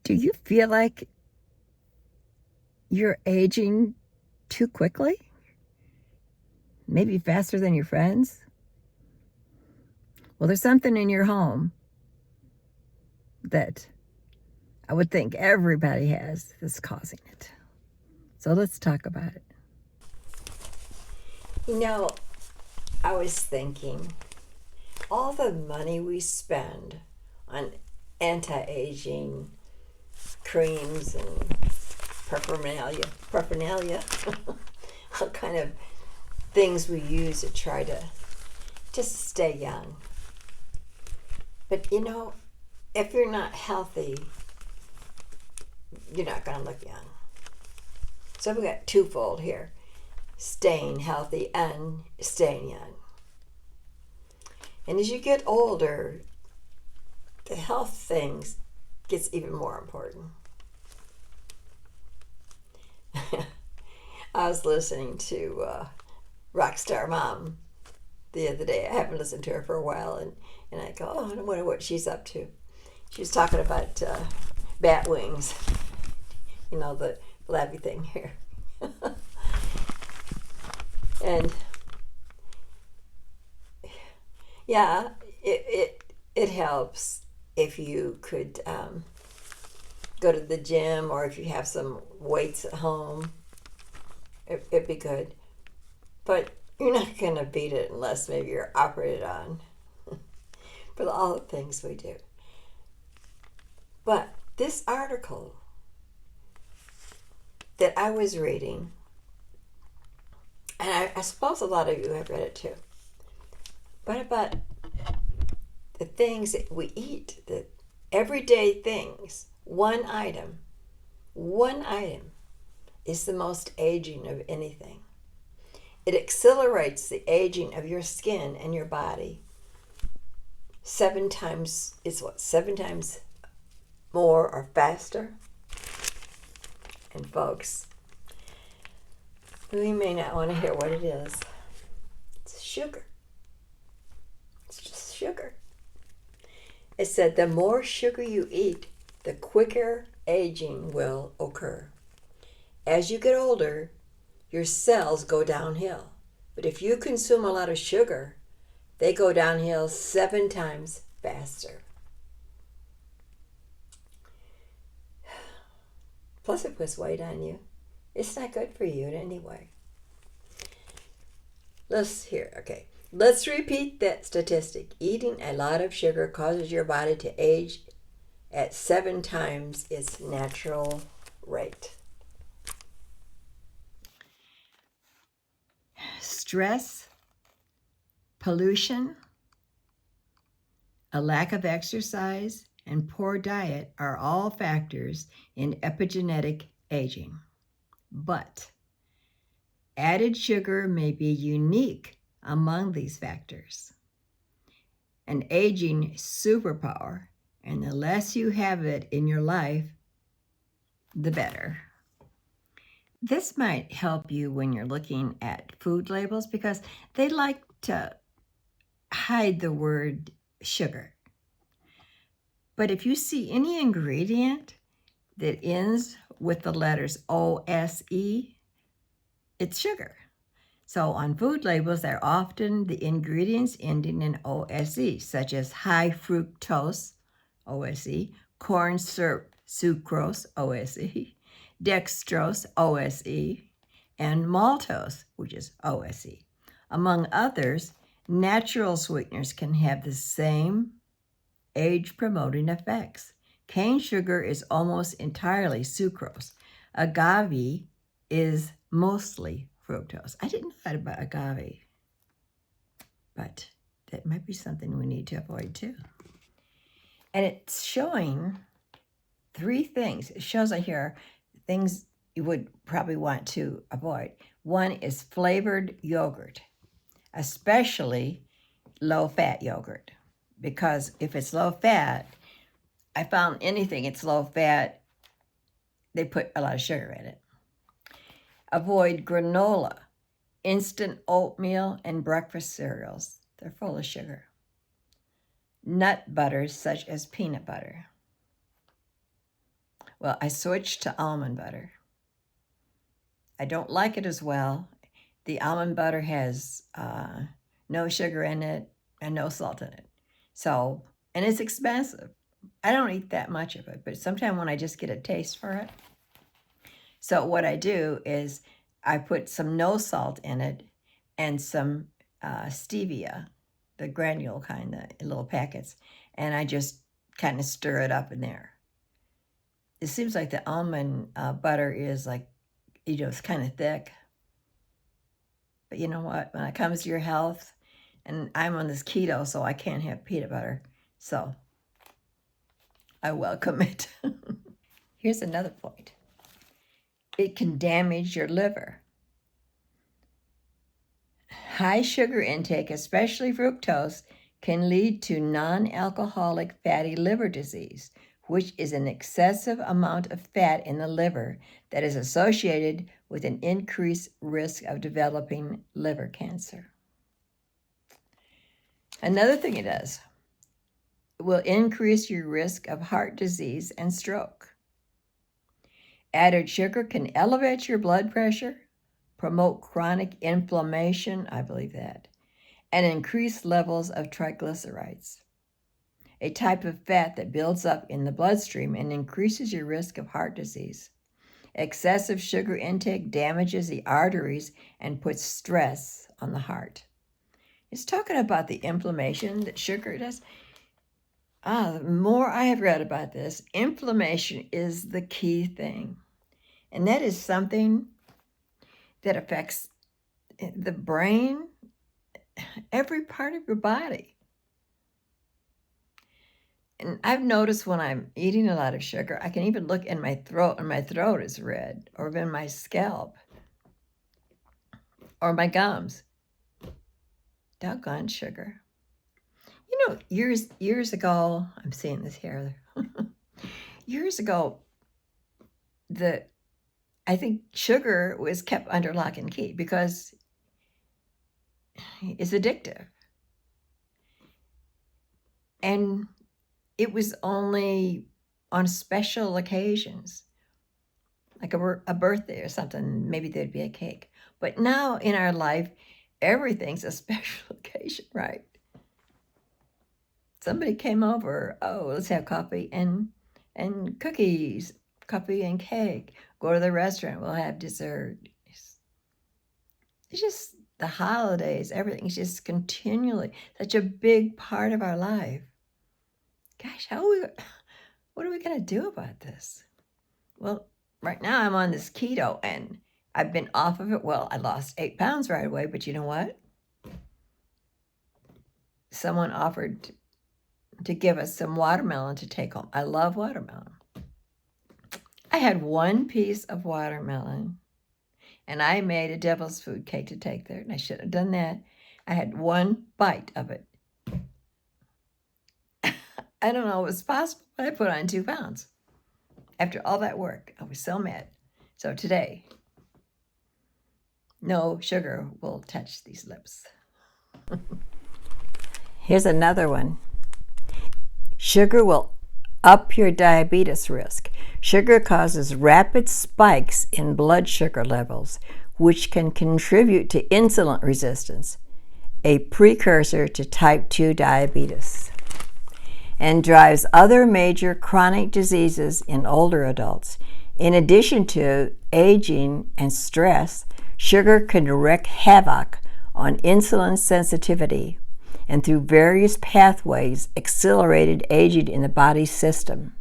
Do you feel like you're aging too quickly? Maybe faster than your friends? Well, there's something in your home that I would think everybody has that's causing it. So let's talk about it. You know, I was thinking all the money we spend on anti-aging creams and paraphernalia, all kind of things we use to try to just stay young. But you know, if you're not healthy, you're not going to look young. So we got twofold here: staying healthy and staying young. And as you get older, the health things gets even more important. I was listening to Rockstar Mom the other day. I haven't listened to her for a while, and I go, oh, I wonder what she's up to. She was talking about bat wings, you know, the flabby thing here. And yeah, it helps if you could go to the gym, or if you have some weights at home. It'd be good. But you're not going to beat it unless maybe you're operated on for all the things we do. But this article that I was reading, and I suppose a lot of you have read it too, but about the things that we eat, the everyday things, one item is the most aging of anything. It accelerates the aging of your skin and your body. 7 times, it's what, 7 times more or faster? And folks, we may not want to hear what it is. It's sugar. It's just sugar. It said the more sugar you eat, the quicker aging will occur. As you get older, your cells go downhill. But if you consume a lot of sugar, they go downhill 7 times faster. Plus it puts weight on you. It's not good for you in any way. Let's repeat that statistic. Eating a lot of sugar causes your body to age at 7 times its natural rate. Stress, pollution, a lack of exercise, and poor diet are all factors in epigenetic aging. But added sugar may be unique among these factors. An aging superpower, and the less you have it in your life, the better. This might help you when you're looking at food labels, because they like to hide the word sugar. But if you see any ingredient that ends with the letters OSE, it's sugar. So on food labels, they're often the ingredients ending in OSE, such as high fructose, OSE, corn syrup, sucrose, OSE, dextrose, OSE, and maltose, which is OSE. Among others, natural sweeteners can have the same age-promoting effects. Cane sugar is almost entirely sucrose. Agave is mostly fructose. I didn't know that about agave, but that might be something we need to avoid too. And it's showing 3 things. It shows on here things you would probably want to avoid. One is flavored yogurt, especially low-fat yogurt, because if it's low-fat, I found anything it's low-fat, they put a lot of sugar in it. Avoid granola, instant oatmeal, and breakfast cereals. They're full of sugar. Nut butters such as peanut butter. Well, I switched to almond butter. I don't like it as well. The almond butter has no sugar in it and no salt in it. So, and it's expensive. I don't eat that much of it, but sometimes when I just get a taste for it. So what I do is I put some no salt in it and some stevia, the granule kind, the little packets, and I just kind of stir it up in there. It seems like the almond butter is like, it's kind of thick. But you know what? When it comes to your health, and I'm on this keto, so I can't have peanut butter. So I welcome it. Here's another point. It can damage your liver. High sugar intake, especially fructose, can lead to non-alcoholic fatty liver disease, which is an excessive amount of fat in the liver that is associated with an increased risk of developing liver cancer. Another thing it does, it will increase your risk of heart disease and stroke. Added sugar can elevate your blood pressure, promote chronic inflammation, I believe that, and increase levels of triglycerides, a type of fat that builds up in the bloodstream and increases your risk of heart disease. Excessive sugar intake damages the arteries and puts stress on the heart. It's talking about the inflammation that sugar does. The more I have read about this, inflammation is the key thing. And that is something that affects the brain, every part of your body. And I've noticed when I'm eating a lot of sugar, I can even look in my throat, and my throat is red, or in my scalp, or my gums. Doggone sugar. You know, years ago, I'm seeing this here. Years ago, I think sugar was kept under lock and key because it's addictive. And it was only on special occasions, like a birthday or something, maybe there'd be a cake. But now in our life, everything's a special occasion, right? Somebody came over, let's have coffee and cookies, coffee and cake. Go to the restaurant, we'll have dessert. It's just the holidays, everything's just continually such a big part of our life. Gosh, what are we going to do about this? Well, right now I'm on this keto and I've been off of it. Well, I lost 8 pounds right away, but you know what? Someone offered to give us some watermelon to take home. I love watermelon. I had one piece of watermelon and I made a devil's food cake to take there, and I should have done that. I had one bite of it. I don't know if it was possible, but I put on 2 pounds. After all that work, I was so mad. So today, no sugar will touch these lips. Here's another one. Sugar will up your diabetes risk. Sugar causes rapid spikes in blood sugar levels, which can contribute to insulin resistance, a precursor to type 2 diabetes, and drives other major chronic diseases in older adults. In addition to aging and stress, sugar can wreak havoc on insulin sensitivity and through various pathways accelerated aging in the body's system.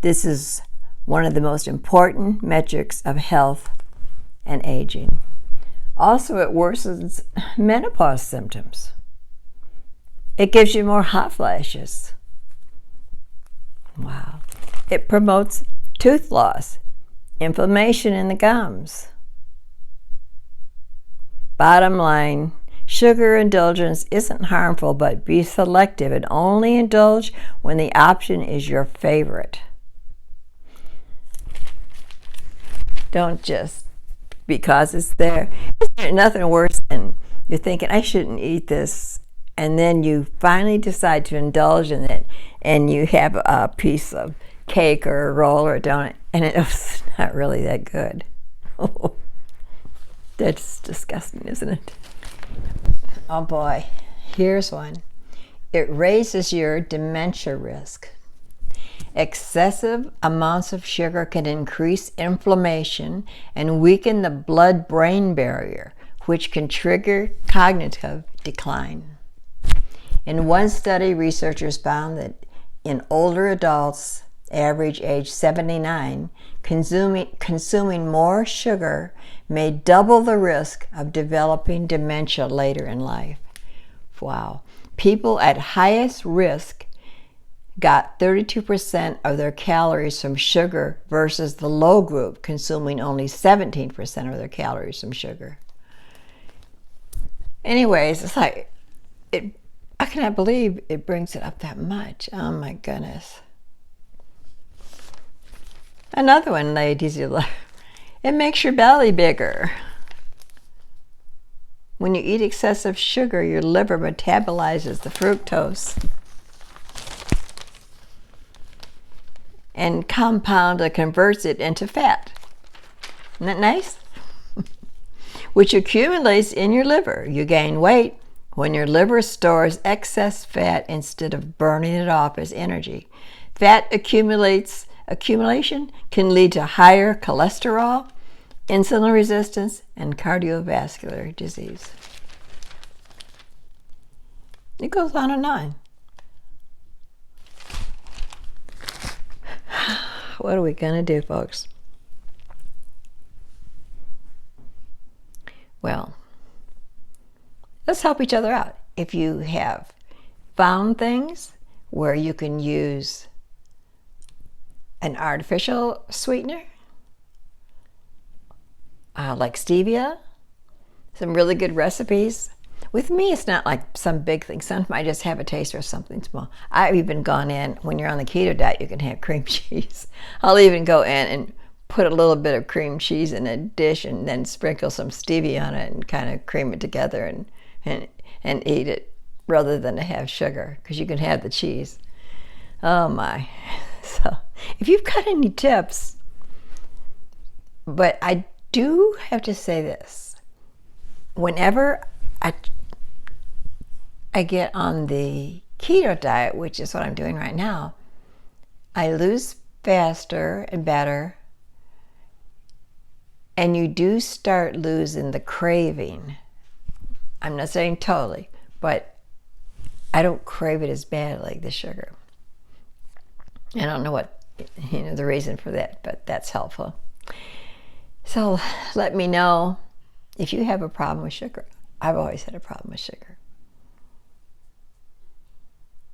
This is one of the most important metrics of health and aging. Also, it worsens menopause symptoms. It gives you more hot flashes. Wow. It promotes tooth loss, inflammation in the gums. Bottom line, sugar indulgence isn't harmful, but be selective and only indulge when the option is your favorite. Don't just because it's there. There's nothing worse than you're thinking, I shouldn't eat this, and then you finally decide to indulge in it, and you have a piece of cake or a roll or a donut, and it was not really that good. That's disgusting, isn't it? Oh boy, here's one. It raises your dementia risk. Excessive amounts of sugar can increase inflammation and weaken the blood-brain barrier, which can trigger cognitive decline. In one study, researchers found that in older adults, average age 79, consuming more sugar may double the risk of developing dementia later in life. Wow. People at highest risk got 32% of their calories from sugar versus the low group consuming only 17% of their calories from sugar. Anyways, it's like, I cannot believe it brings it up that much. Oh my goodness. Another one, ladies, it makes your belly bigger. When you eat excessive sugar, your liver metabolizes the fructose and converts it into fat. Isn't that nice? Which accumulates in your liver. You gain weight when your liver stores excess fat instead of burning it off as energy. Fat accumulation can lead to higher cholesterol, insulin resistance, and cardiovascular disease. It goes on and on. What are we going to do, folks? Well, let's help each other out. If you have found things where you can use an artificial sweetener, like stevia, some really good recipes. With me, it's not like some big thing. Sometimes I just have a taste or something small. I've even gone in, when you're on the keto diet, you can have cream cheese. I'll even go in and put a little bit of cream cheese in a dish and then sprinkle some stevia on it and kind of cream it together and eat it rather than to have sugar, because you can have the cheese. Oh my. So if you've got any tips, but I do have to say this. Whenever I get on the keto diet, which is what I'm doing right now, I lose faster and better, and you do start losing the craving. I'm not saying totally, but I don't crave it as badly, the sugar. I don't know what the reason for that, but that's helpful. So let me know if you have a problem with sugar. I've always had a problem with sugar.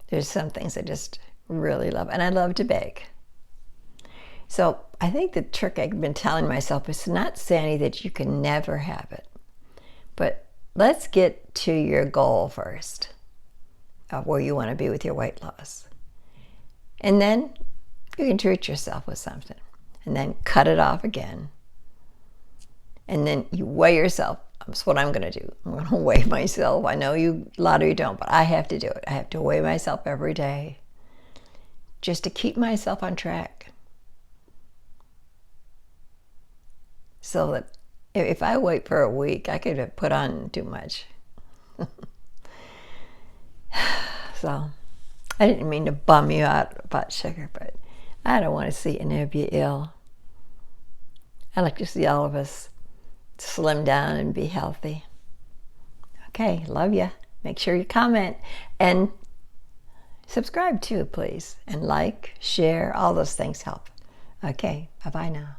There's some things I just really love, and I love to bake. So I think the trick I've been telling myself is not, Sandy, that you can never have it, but let's get to your goal first of where you want to be with your weight loss. And then you can treat yourself with something and then cut it off again. And then you weigh yourself. That's what I'm going to do. I'm going to weigh myself. I know a lot of you don't, but I have to do it. I have to weigh myself every day just to keep myself on track. So that if I wait for a week, I could have put on too much. So I didn't mean to bum you out about sugar, but I don't want to see any of you ill. I like to see all of us slim down and be healthy. Okay, love ya. Make sure you comment and subscribe too, please. And like, share, all those things help. Okay, bye-bye now.